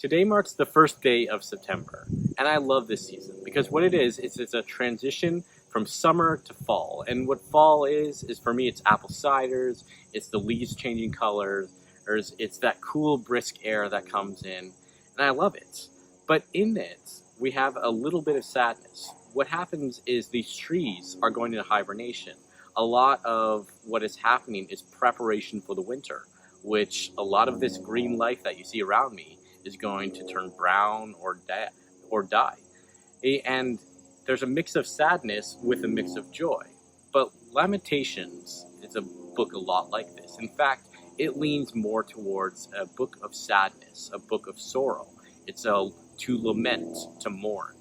Today marks the first day of September, and I love this season because what it is it's a transition from summer to fall. And what fall is for me, it's apple ciders, it's the leaves changing colors, or it's that cool, brisk air that comes in, and I love it. But in it, we have a little bit of sadness. What happens is these trees are going into hibernation. A lot of what is happening is preparation for the winter, which a lot of this green life that you see around me is going to turn brown or die. And there's a mix of sadness with a mix of joy. But Lamentations is a book a lot like this. In fact, it leans more towards a book of sadness, a book of sorrow. It's to lament, to mourn.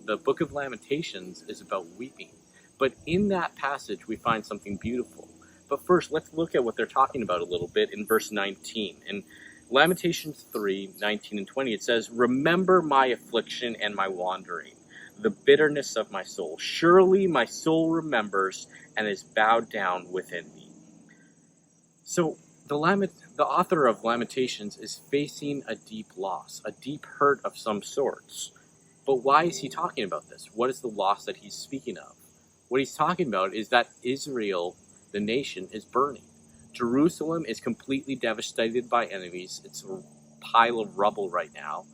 The book of Lamentations is about weeping. But in that passage, we find something beautiful. But first, let's look at what they're talking about a little bit in verse 19. In Lamentations 3:19 and 20, it says, "Remember my affliction and my wandering, the bitterness of my soul. Surely my soul remembers and is bowed down within me." So the author of Lamentations is facing a deep loss, a deep hurt of some sorts. But why is he talking about this? What is the loss that he's speaking of? What he's talking about is that Israel, the nation, is burning. Jerusalem is completely devastated by enemies. It's a pile of rubble right now.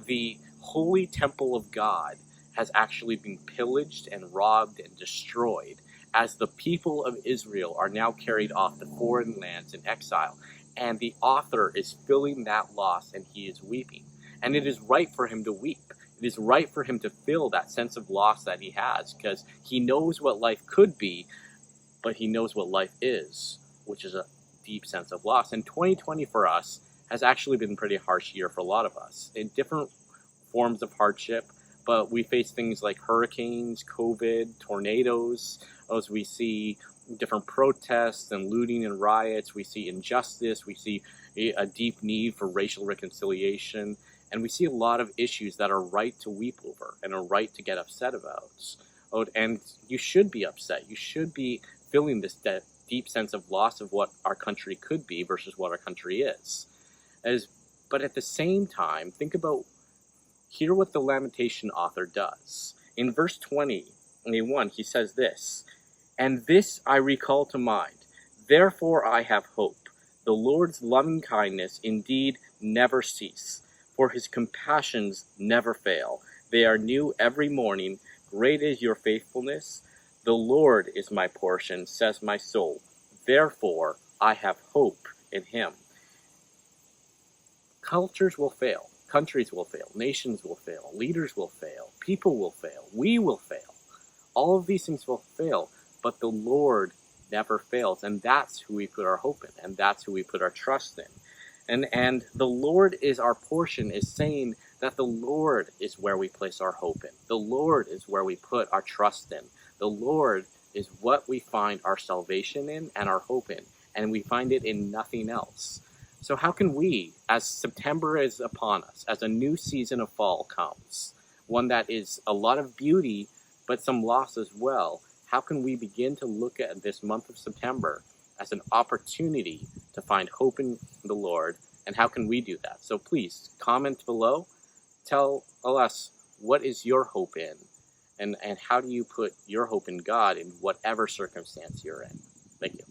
The holy temple of God has actually been pillaged and robbed and destroyed as the people of Israel are now carried off to foreign lands in exile. And the author is feeling that loss and he is weeping. And it is right for him to weep. It is right for him to feel that sense of loss that he has because he knows what life could be, but he knows what life is, which is a deep sense of loss. And 2020 for us has actually been a pretty harsh year for a lot of us in different forms of hardship, but we face things like hurricanes, COVID, tornadoes, as we see different protests and looting and riots, we see injustice, we see a deep need for racial reconciliation, and we see a lot of issues that are right to weep over and are right to get upset about. And you should be upset. You should be feeling this deep sense of loss of what our country could be versus what our country is. But at the same time, hear what the Lamentation author does. In verse 21, he says this, "And this I recall to mind, therefore I have hope. The Lord's loving kindness indeed never cease, for his compassions never fail. They are new every morning. Great is your faithfulness. The Lord is my portion, says my soul. Therefore I have hope in him." Cultures will fail. Countries will fail. Nations will fail. Leaders will fail. People will fail. We will fail. All of these things will fail, but the Lord never fails, and that's who we put our hope in, and that's who we put our trust in. And the Lord is our portion is saying that the Lord is where we place our hope in. The Lord is where we put our trust in. The Lord is what we find our salvation in and our hope in, and we find it in nothing else. So how can we, as September is upon us, as a new season of fall comes, one that is a lot of beauty, but some loss as well, how can we begin to look at this month of September as an opportunity to find hope in the Lord, and how can we do that? So please, comment below, tell us what is your hope in, and how do you put your hope in God in whatever circumstance you're in. Thank you.